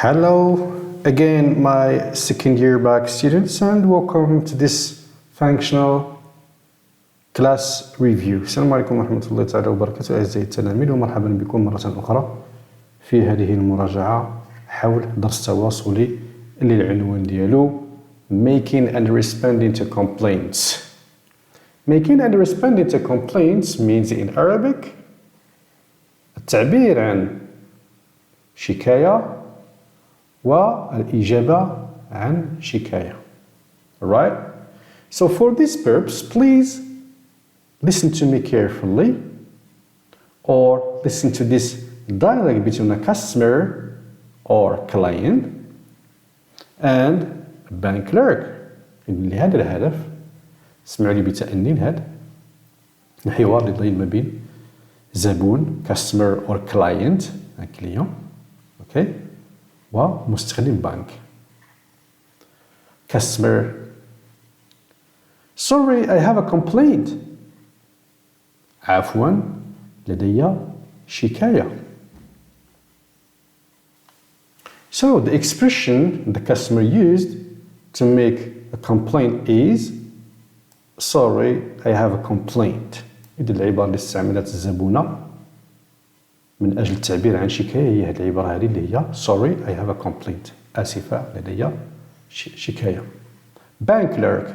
Hello again, my second year back students, and welcome to this functional class review. السلام عليكم ورحمة الله تعالى وبركاته أعزائي التلاميذ، ومرحبا بكم مرة أخرى في هذه المراجعة حول درس تواصلي اللي العنوان ديالو Making and responding to complaints. Making and responding to complaints means in Arabic التعبير عن شكاية والإجابة عن شكاية. Alright? So for this purpose, please listen to me carefully, or listen to this dialogue between a customer or client and a bank clerk. لهذا الهدف اسمعوا لي بتأني هذا الحوار اللي داير ما بين زبون customer or client un client, okay, ومستخدم بنك. Customer: Sorry, I have a complaint. عفوا لدي شكاية. So the expression the customer used to make a complaint is Sorry, I have a complaint. إذا العبارة اللي استعملت الزبونة من أجل التعبير عن شكاية هي هذه العبارة هذه اللي هي Sorry, I have a complaint. آسفة لدي شكاية. Bank clerk: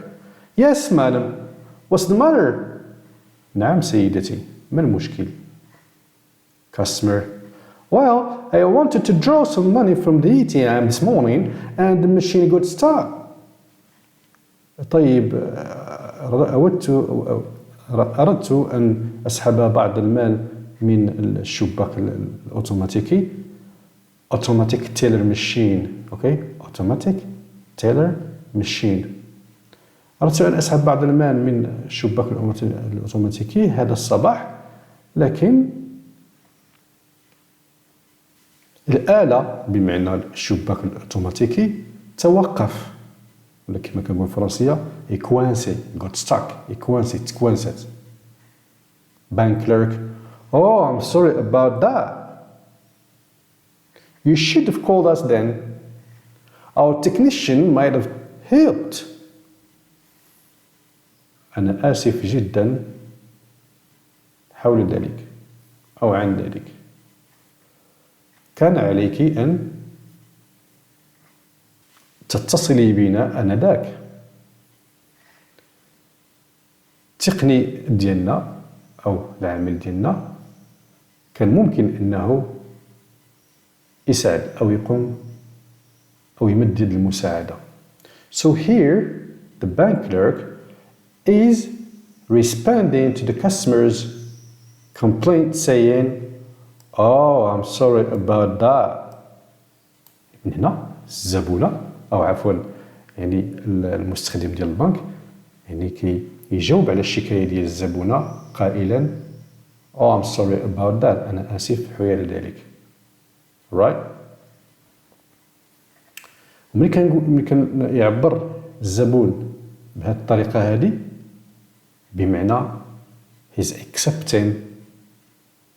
Yes, madam. What's the matter? نعم سيدتي، ما المشكل؟ Customer: Well, I wanted to draw some money from the ATM this morning and the machine got stuck. طيب أردت أن أسحب بعض المال من الشباك الأوتوماتيكي automatic teller machine. okay, automatic teller machine. أردت أن أسحب بعض المال من الشباك الأوتوماتيكي هذا الصباح، لكن الآلة بمعنى الشباك الأوتوماتيكي توقف، ولا كما كنقول بالفرنسية يكوانسي got stuck يكوانسي تكوانست. Bank clerk: Oh, I'm sorry about that. You should have called us then. Our technician might have helped. أنا آسف جدا حول ذلك أو عن ذلك. كان عليك أن تتصلي بنا آنذاك. التقني ديالنا أو العامل ديالنا كان ممكن أنه يساعد أو يقوم أو يمدد المساعدة. So here the bank clerk is responding to the customer's complaint saying, Oh, I'm sorry about that. من هنا الزبونة أو عفوا يعني المستخدم ديال البنك يعني يجاوب على الشكاية ديال الزبونة قائلا Oh, I'm sorry about that. أنا آسف حيال ذلك. Right? وملي كان يعبر الزبون بهذه الطريقة هذه بمعنى he's accepting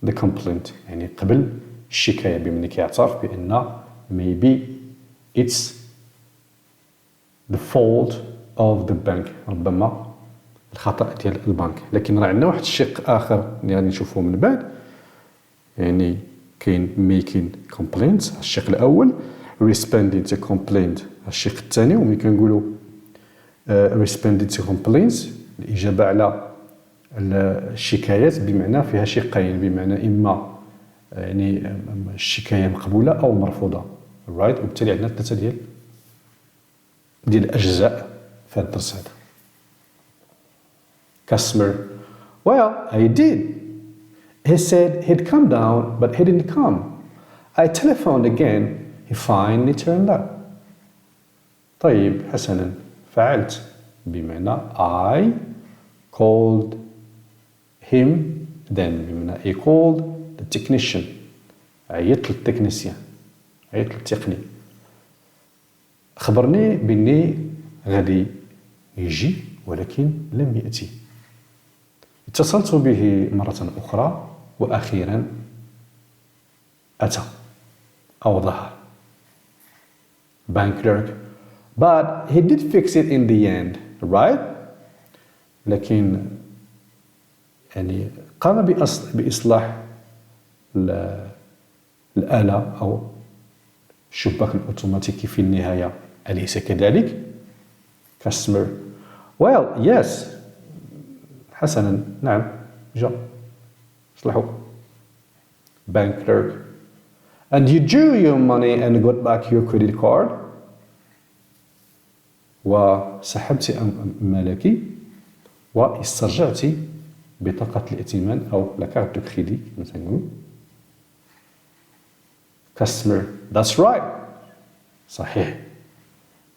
the complaint، يعني قبل الشكاية، بمعنى كيعترف بأن maybe it's the fault of the bank، ربما الخطأ ديال البنك. لكن راه عندنا واحد الشق آخر يعني نشوفوه من بعد، يعني كاين making complaints الشق الأول، responding to complaint الشق الثاني. وملي كنقولوا responding to complaints الإجابة على الشكايات بمعنى فيها شقين، بمعنى إما يعني الشكاية مقبولة أو مرفوضة. right؟ وبالتالي عندنا ثلاثة ديال الأجزاء في هذا الدرس هذا. Customer: Well, I did. He said he'd come down, but he didn't come. I telephoned again. He finally turned up. طيب حسنا، فعلت بمعنى I called him then، بمعنى he called the technician. عيطت للتكنيسيان، عيطت للتقني، خبرني بني غادي يجي ولكن لم يأتي. اتصلت به مرة أخرى وأخيرا أتى أو ظهر. bank clerk, but he did fix it in the end, right? لكن يعني قام بإصلاح الآلة أو الشباك الأوتوماتيكي في النهاية، أليس كذلك؟ customer. Well, yes. حسنا، نعم، جاء صلحوا. bank clerk. And you drew your money and got back your credit card. وسحبت مالك واسترجعت بطاقة الائتمان أو la carte de crédit مثلا نقول. customer. That's right. صحيح.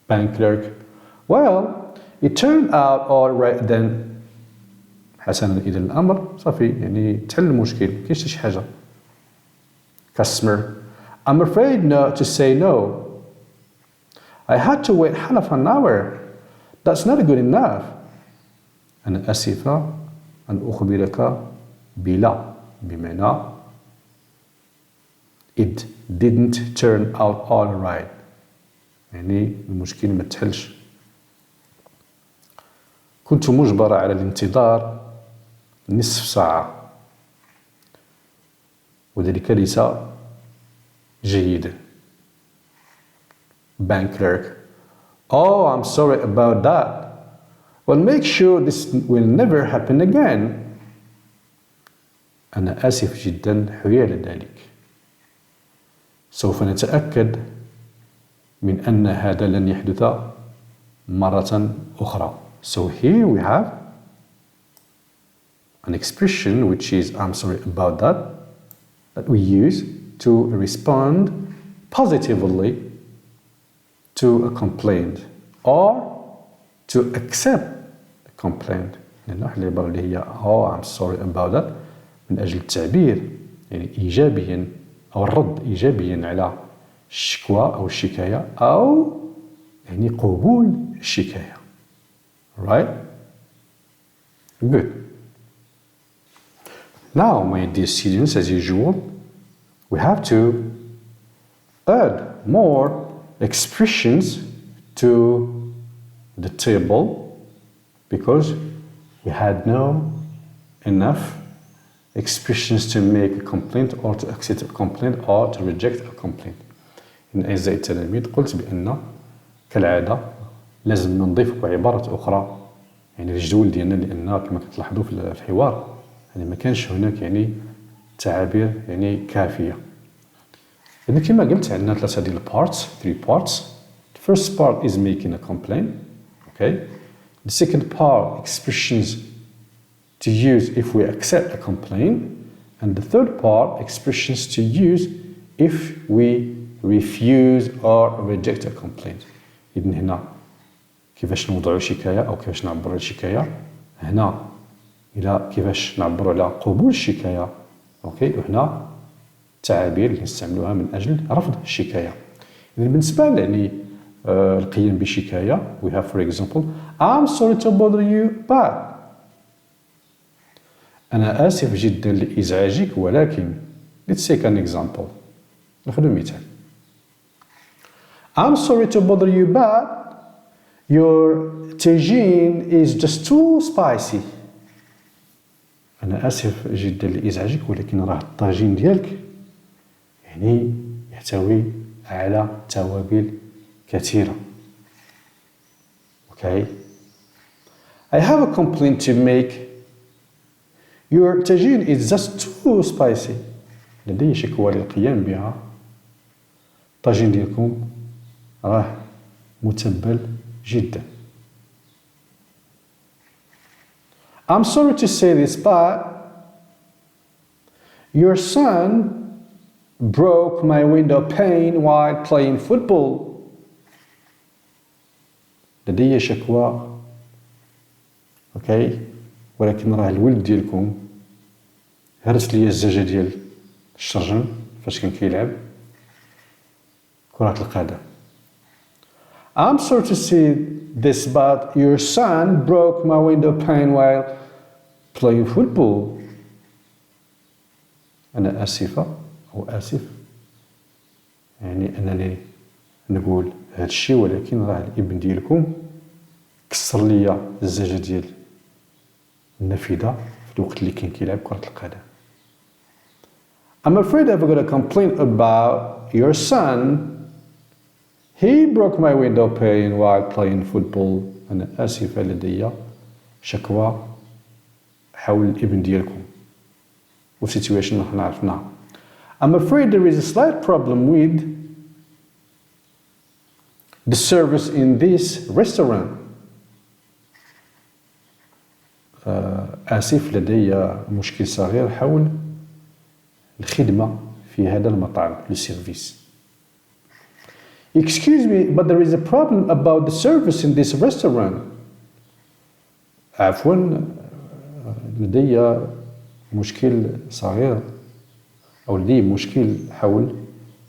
bank clerk. Well, it turned out all right then. حسنا، إذا الأمر صافي يعني تحل المشكل، مكاينش شي حاجة. customer. I'm afraid not to say no. I had to wait half an hour. That's not good enough. أنا آسفة أن أخبرك بلا، بمعنى it didn't turn out all right. يعني المشكل ما تحلش. كنت مجبرة على الانتظار نصف ساعة، وذلك ليس جيدا. bank clerk. Oh, I'm sorry about that. Well, make sure this will never happen again. أنا آسف جدا حيال ذلك. سوف نتأكد من أن هذا لن يحدث مرة أخرى. So here we have an expression which is I'm sorry about that we use to respond positively to a complaint or to accept a complaint. لأن واحد العبارة اللي هي oh I'm sorry about that من أجل التعبير يعني إيجابيا أو الرد إيجابيا على الشكوى أو الشكاية أو يعني قبول الشكاية. Right? Good. Now, my dear students, as usual, we have to add more expressions to the table because we had no enough expressions to make a complaint or to accept a complaint or to reject a complaint. إن أعزائي التلاميذ قلت بأن كالعادة لازم نضيف عبارة أخرى يعني للجدول ديالنا، لأن كما كتلاحظوا في الحوار يعني ما كانش هناك يعني تعابير يعني كافية. إذا كما قلت عندنا ثلاثة ديال parts, 3 parts. The first part is making a complaint. Okay. The second part, expressions to use if we accept a complaint. And the third part, expressions to use if we refuse or reject a complaint. إذن هنا كيفاش نوضعوا شكاية أو كيفاش نعبروا على الشكاية. هنا إلى كيفاش نعبروا على قبول الشكاية. أوكي. وهنا التعابير اللي نستعملوها من أجل رفض الشكاية. إذن بالنسبة يعني القيام بشكاية we have for example I'm sorry to bother you but أنا آسف جدا لإزعاجك ولكن let's take an example. ناخذ مثال. I'm sorry to bother you but your tagine is just too spicy. أنا آسف جدا لإزعاجك ولكن راه الطاجين ديالك يعني يحتوي على توابل كثيرة. Okay. I have a complaint to make. Your tagine is just too spicy. لدي شكوى للقيام بها. الطاجين ديالكم راه متبل جدا. I'm sorry to say this but your son broke my window pane while playing football. لدي شكوى. اوكي. ولكن راه الولد ديالكم هرس لي الزجاجة ديال الشرجم فاش كان كيلعب كرة القدم. I'm sorry to say this but your son broke my window pane while playing football. أنا آسفة أو آسف يعني أنني نقول هاد الشيء، ولكن راه الابن ديالكم كسر ليا الزجاجة ديال النافذة في الوقت اللي كان كيلعب كرة القدم. I'm afraid I've got a complaint about your son. He broke my window pane while playing football. أنا آسفة، لدي شكوى حول الابن ديالكم وسيتويشن اللي عرفناها. I'm afraid there is a slight problem with the service in this restaurant. آسف، لدي مشكل صغير حول الخدمة في هذا المطعم، le service. Excuse me, but there is a problem about the service in this restaurant. عفوا، لدي مشكل صغير أو لدي مشكل حول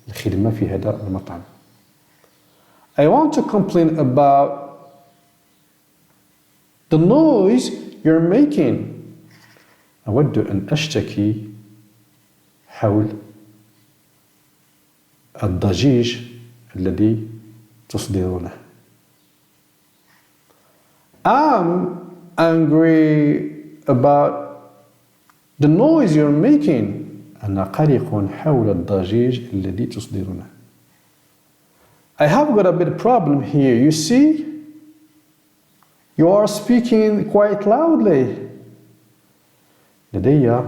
الخدمة في هذا المطعم. I want to complain about the noise you're making. أود أن أشتكي حول الضجيج الذي تصدرونه. I'm angry about the noise you're making. أنا قلق حول الضجيج الذي تصدرونه. I have got a bit problem here. You see, you are speaking quite loudly. لدي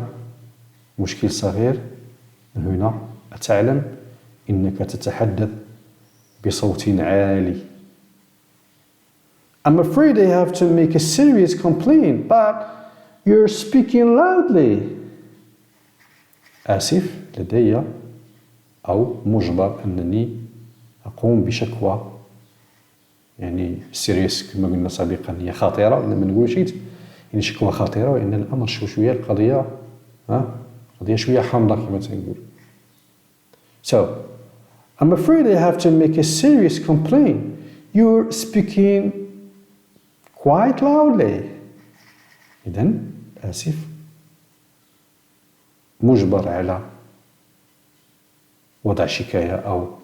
مشكل صغير من هنا. أتعلم إنك تتحدث بصوت عالي. I'm afraid I have to make a serious complaint, but you're speaking loudly. آسف، لدي أو مجبر أنني أقوم بشكوى، يعني serious كما قلنا سابقا هي خطيرة، لما نقول شيء يعني شكوى خطيرة، وإن الأمر شوية القضية قضية شوية حامضة كما تنقول. So, I'm afraid I have to make a serious complaint. You're speaking quite loudly. إذن آسف، مجبر على وضع شكاية أو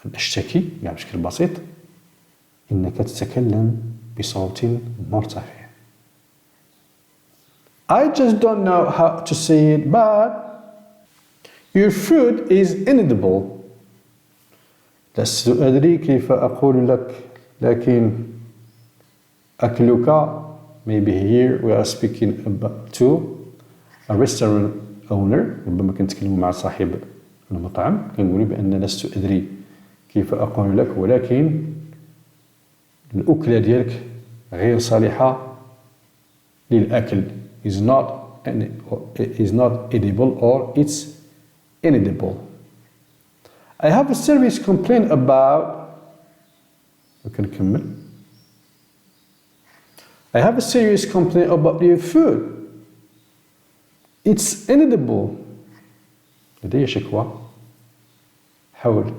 أن أشتكي يعني بشكل بسيط إنك تتكلم بصوت مرتفع. I just don't know how to say it, but your food is inedible. لست أدري كيف أقول لك، لكن أكلك. Maybe here we are speaking about to a restaurant owner. ربما كنتكلموا مع صاحب المطعم، كنقول بأن لست أدري كيف أقول لك، ولكن الأكلة ديالك غير صالحة للأكل. is not edible or it's inedible. I have a serious complaint about. وكنكمل. I have a serious complaint about your food. It's inedible. لدي شكوى حول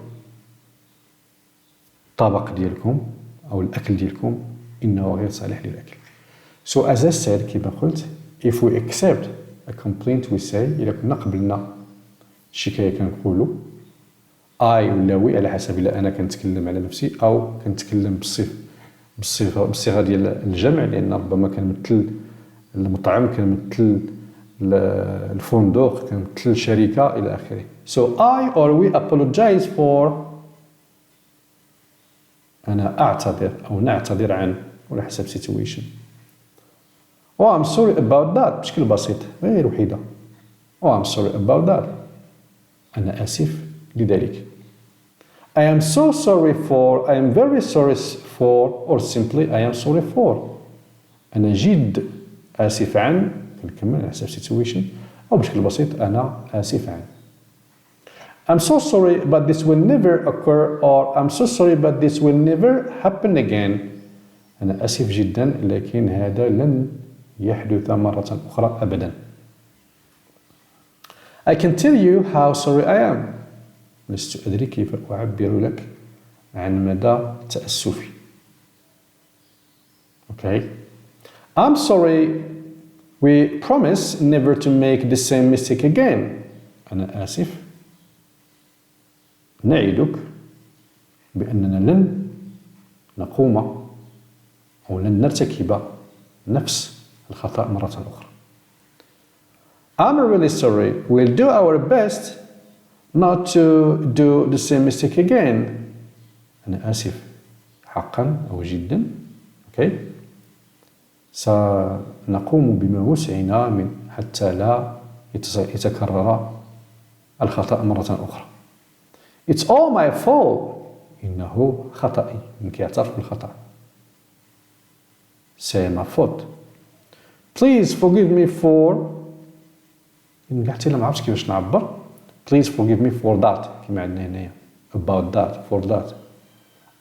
الطبق ديالكم أو الأكل ديالكم إنه غير صالح للأكل. So as I said كما قلت, if we accept a complaint we say إذا كنا قبلنا الشكاية كنقولوا I ولا we على حسب إلا أنا كنتكلم على نفسي أو كنتكلم بالصيغة ديال الجمع، لأن ربما كنمثل المطعم، كنمثل الفندق، كنمثل الشركة إلى آخره. So I or we apologize for. أنا أعتذر أو نعتذر عن ولا حسب situation. Oh, I'm sorry about that بشكل بسيط غير وحيدة. Oh, I'm sorry about that. أنا آسف لذلك. I am so sorry for. I am very sorry for, or simply I am sorry for. أنا جد آسف عن. كنكمل على حسب situation أو بشكل بسيط أنا آسف عن. I'm so sorry but this will never occur, or I'm so sorry but this will never happen again. أنا آسف جدا لكن هذا لن يحدث مرة أخرى أبدا. I can tell you how sorry I am. لست أدري كيف أعبر لك عن مدى تأسفي. Okay. I'm sorry. We promise never to make the same mistake again. أنا آسف. نعدك بأننا لن نقوم أو لن نرتكب نفس الخطأ مرة أخرى. I'm really sorry. We'll do our best not to do the same mistake again. أنا آسف حقا أو جدا. Okay. سنقوم بما وسعنا من حتى لا يتكرر الخطأ مرة أخرى. It's all my fault. إنه خطأي. إنك يعترف بالخطأ. C'est ma faute. Please forgive me for. إن حتى ما عرفتش كيفاش نعبر. Please forgive me for that. كما عندنا هنايا. About that. For that.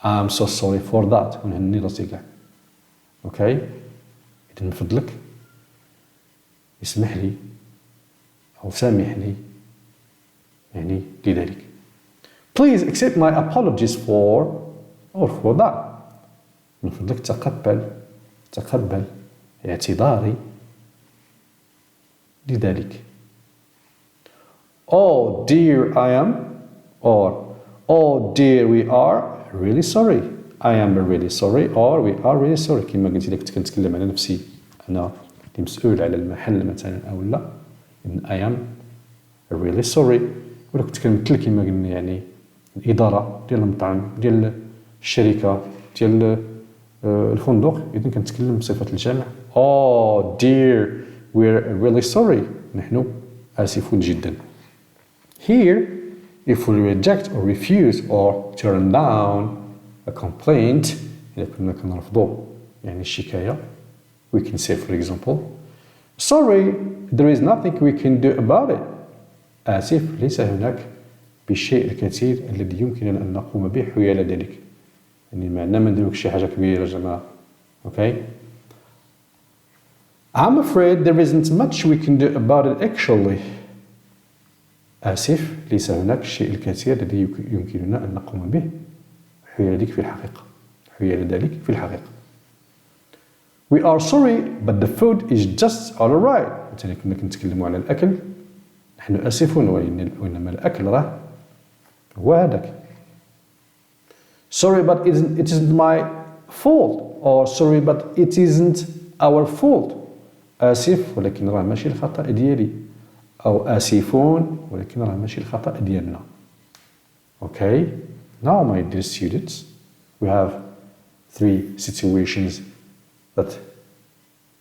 I'm so sorry for that. ونهني راسي كاع. Okay. إذا من فضلك اسمح لي أو سامحني يعني لذلك. Please accept my apologies for or for that. من فضلك تقبل اعتذاري لذلك. Oh dear I am or oh dear we are really sorry. I am really sorry or we are really sorry. كما قلت لك كنت كنتكلم على نفسي أنا اللي مسؤول على المحل مثلا أو لا إن I am really sorry. ولا كنت كنمثل كما قلنا يعني الإدارة ديال المطعم ديال الشركة ديال الفندق إذن كنتكلم بصفة الجمع. Oh dear we're really sorry. نحن آسفون جدا. Here if we reject or refuse or turn down a complaint إذا كنا كنرفضوا يعني الشكاية we can say for example sorry there is nothing we can do about it. آسف ليس هناك بالشيء الكثير الذي يمكننا أن نقوم به حيال ذلك. يعني معنا ما نديروك شي حاجة كبيرة جماعة. Okay. I'm afraid there isn't much we can do about it actually. آسف ليس هناك الشيء الكثير الذي يمكننا أن نقوم به حيال ذلك في الحقيقة. حيال ذلك في الحقيقة. We are sorry but the food is just alright. مثلا كنا كنتكلموا على الأكل نحن آسفون وإنما الأكل راه هو هذاك. Sorry but it isn't my fault or sorry but it isn't our fault. آسف ولكن راه ماشي الخطأ ديالي أو آسفون ولكن راه ماشي الخطأ ديالنا. Okay. Now my dear students we have 3 situations that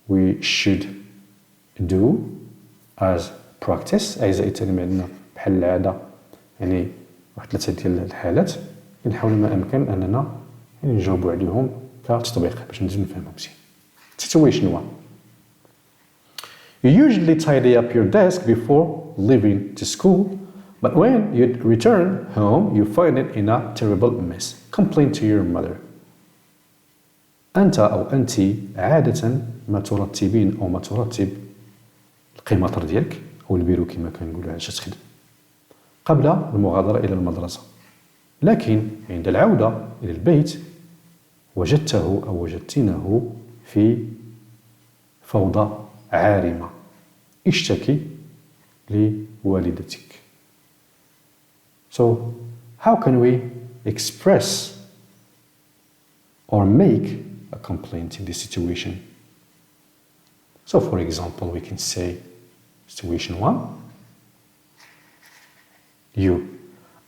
we should do as practice. أعزائي التلاميذ عندنا بحال العادة يعني واحد 3 ديال الحالات كنحاول ما أمكن أننا يعني نجاوبوا عليهم كتطبيق باش نزيدو نفهمو مزيان. Situation 1. You usually tidy up your desk before leaving to school, but when you return home you find it in a terrible mess. Complain to your mother. أنت أو أنت عادة ما ترتبين أو ما ترتب القمطر ديالك أو البيرو كما كنقولوا عشان تخدم قبل المغادرة إلى المدرسة، لكن عند العودة إلى البيت وجدته أو وجدتينه في فوضى عارمة. اشتكي لوالدتك. So how can we express or make a complaint in this situation? So for example we can say situation 1. You.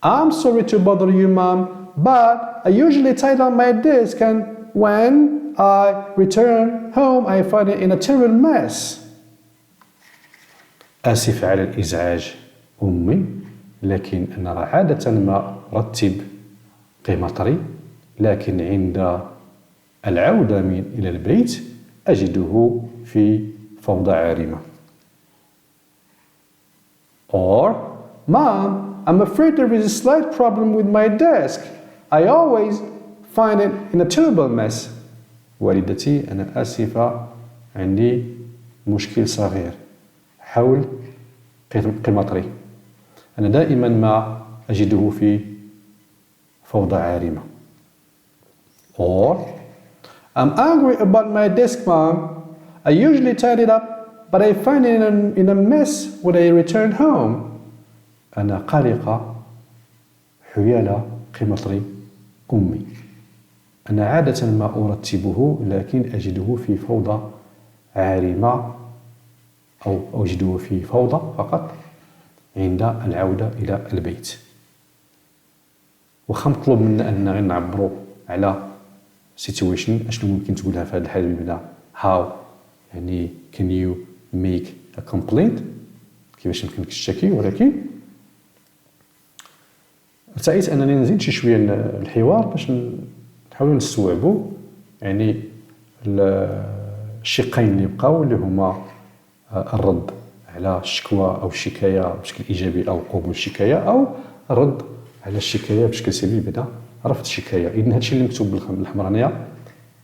I'm sorry to bother you, Mom, but I usually tidy up my desk and when I return home I find it in a terrible mess. آسف على الإزعاج أمي، لكن أنا عادة ما أرتب قمطري، لكن عند العودة إلى البيت أجده في فوضى عارمة. Or, Mom, I'm afraid there is a slight problem with my desk. I always find it in a terrible mess. والدتي أنا آسفة عندي مشكل صغير حول قمطري. أنا دائما ما أجده في فوضى عارمة. Or, I'm angry about my desk, Mom. I usually tidy it up, but I find it in a mess when I return home. أنا قلقة حيال قمطري أمي. أنا عادة ما أرتبه لكن أجده في فوضى عارمة أو أجده في فوضى فقط عند العودة إلى البيت. وخا مطلوب منا أننا غير نعبروا على situation أشنو ممكن تقولها في هذه الحالة بمعنى how يعني can you make a complaint كيفاش يمكنك تشتكي، ولكن ارتأيت أنني نزيد شوية الحوار باش نحاولوا نستوعبوا يعني الشقين اللي بقاو اللي هما الرد على الشكوى أو الشكاية بشكل إيجابي أو قبول الشكاية، أو الرد على الشكاية بشكل سلبي بدا رفض الشكاية. إذن هادشي اللي مكتوب بالأحمر هنايا،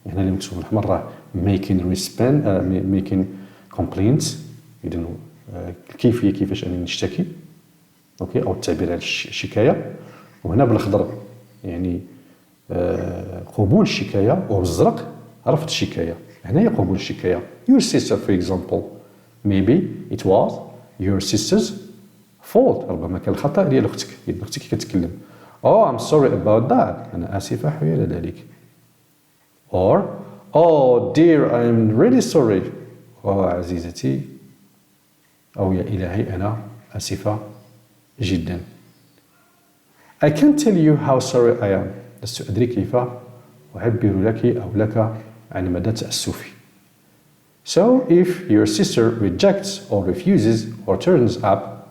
هنا اللي مكتوب بالأحمر راه making complaints، إذن الكيفية كيفاش أنني نشتكي أوكي أو التعبير على الشكاية. وهنا بالأخضر يعني قبول الشكاية، وبالزرق رفض الشكاية. هنايا قبول الشكاية your sister for example maybe it was your sister's fault، ربما كان الخطأ ديال أختك، إذن أختك كتكلم oh I'm sorry about that، أنا آسفة حيال ذلك. or oh dear I'm really sorry، عزيزتي أو يا إلهي أنا آسفة جدا. I can't tell you how sorry I am، لست أدري كيف أعبر لك أو لك عن مدى تأسفي. So if your sister rejects or refuses or turns up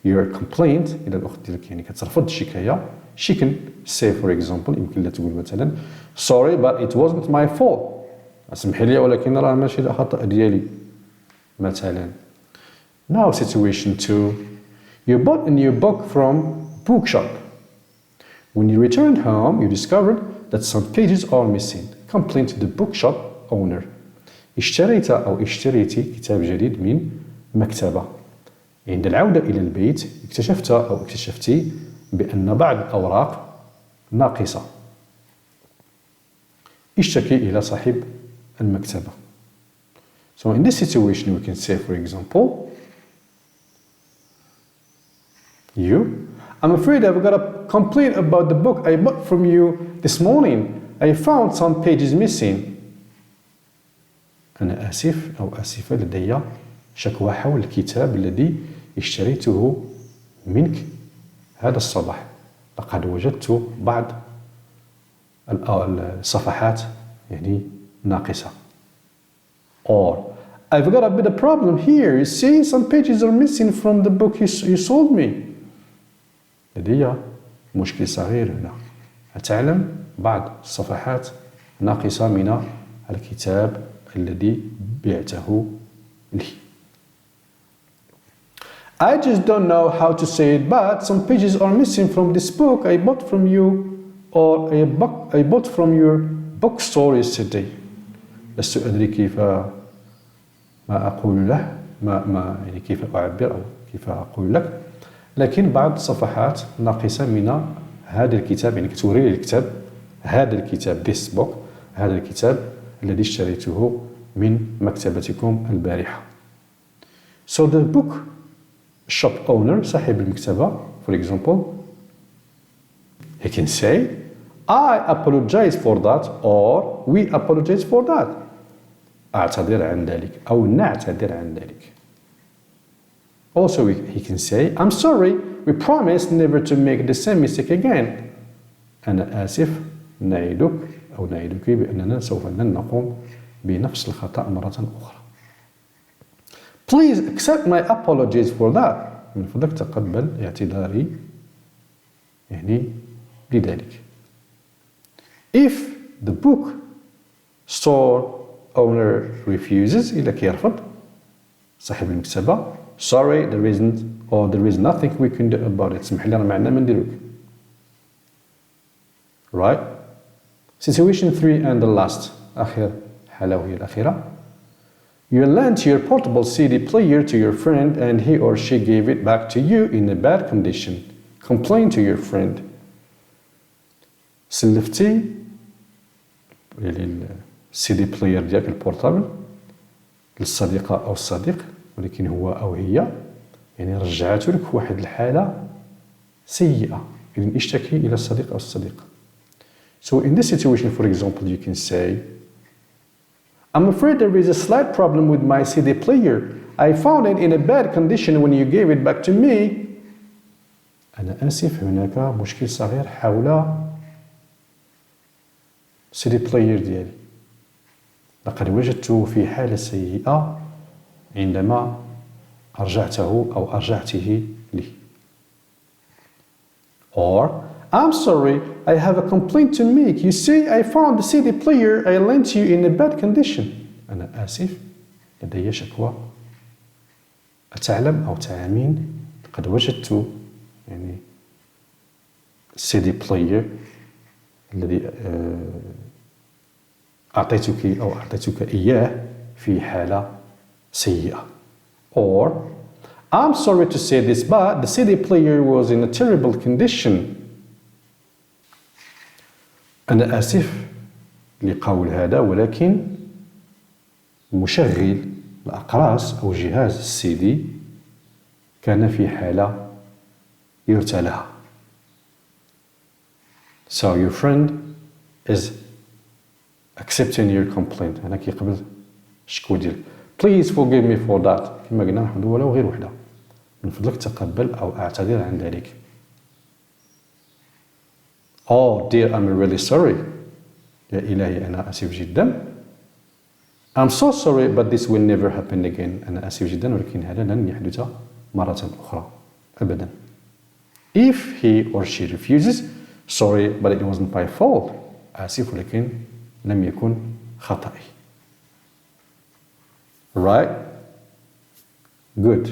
your complaint، إذا الأخت ديالك يعني كترفض الشكاية she can say for example يمكن لها تقول مثلا sorry but it wasn't my fault، اسمحي لي ولكن راه ماشي الخطأ ديالي مثلا. Now situation 2 you bought a new book from bookshop. When you returned home, you discovered that some pages are missing. Complain to the bookshop owner. اشتريت أو اشتريتي كتاب جديد من مكتبة. عند العودة إلى البيت اكتشفت أو اكتشفتي بأن بعض الأوراق ناقصة. اشتكي إلى صاحب المكتبة. So in this situation we can say for example I'm afraid I've got a complaint about the book I bought from you this morning. I found some pages missing. أنا آسف أو آسفة لدي شكوى حول الكتاب الذي اشتريته منك هذا الصباح، لقد وجدت بعض الصفحات يعني ناقصة. Or I've got a bit of problem here. You see some pages are missing from the book you sold me. لدي مشكل صغير هنا، أتعلم بعض الصفحات ناقصة من الكتاب الذي بعته لي. I just don't know how to say it, but some pages are missing from this book I bought from you or I bought from your bookstore yesterday. لست أدري كيف ما أقول له يعني كيف أعبر أو كيف أقول لك، لكن بعض الصفحات ناقصة من هذا الكتاب، يعني كتوري لي الكتاب هذا الكتاب this book هذا الكتاب الذي اشتريته من مكتبتكم البارحة. So the book shop owner صاحب المكتبة for example he can say I apologize for that or we apologize for that. أعتذر عن ذلك أو نعتذر عن ذلك. Also he can say I'm sorry we promise never to make the same mistake again. أنا آسف نعدك أو نعدك بأننا سوف لن نقوم بنفس الخطأ مرة أخرى. Please accept my apologies for that. من فضلك تقبل اعتذاري يعني لذلك. If the book store owner refuses إذا كيرفض صاحب المكتبة sorry there isn't or there is nothing we can do about it. سمح لي راه ما عندنا ما نديروك. Right? Situation 3 and the last آخر حالة وهي الأخيرة. You lent your portable CD player to your friend and he or she gave it back to you in a bad condition. Complain to your friend. سلفتي السي دي بلاير ديالك البورتابل للصديقة أو الصديق ولكن هو أو هي يعني رجعته لك في واحد الحالة سيئة، إذن اشتكي إلى الصديق أو الصديقة. So in this situation, for example, you can say, I'm afraid there is a slight problem with my CD player. I found it in a bad condition when you gave it back to me. أنا آسف، هناك مشكل صغير حول CD player ديالي. لقد وجدته في حالة سيئة عندما أرجعته أو أرجعته لي. Or, I'm sorry, I have a complaint to make. You see, I found the CD player I lent you in a bad condition. أنا آسف، لدي شكوى. أتعلم أو تعلمين قد وجدت يعني CD player الذي أعطيتك إياه في حالة سيئة. Or, I'm sorry to say this, but the CD player was in a terrible condition. أنا آسف لقول هذا، ولكن مشغل الأقراص أو جهاز السي دي كان في حالة يرثى لها. So your friend is accepting your complaint. أنا كيقبل الشكوى ديالك. Please forgive me for that. كما قلنا نحن ولو غير وحدة. من فضلك تقبل أو أعتذر عن ذلك. Oh dear, I'm really sorry. يا إلهي أنا آسف جدا. I'm so sorry, but this will never happen again. أنا آسف جدا، ولكن هذا لن يحدث مرة أخرى أبدا. If he or she refuses, sorry, but it wasn't my fault. آسف ولكن لم يكن خطأي. Right? Good.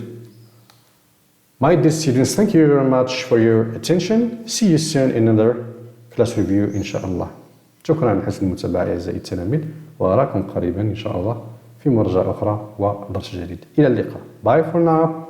My dear students, thank you very much for your attention. See you soon in another class review إن شاء الله. شكرا على حسن المتابعة أعزائي التلاميذ، وأراكم قريبا إن شاء الله في مراجعة أخرى ودرس جديد. إلى اللقاء. Bye for now.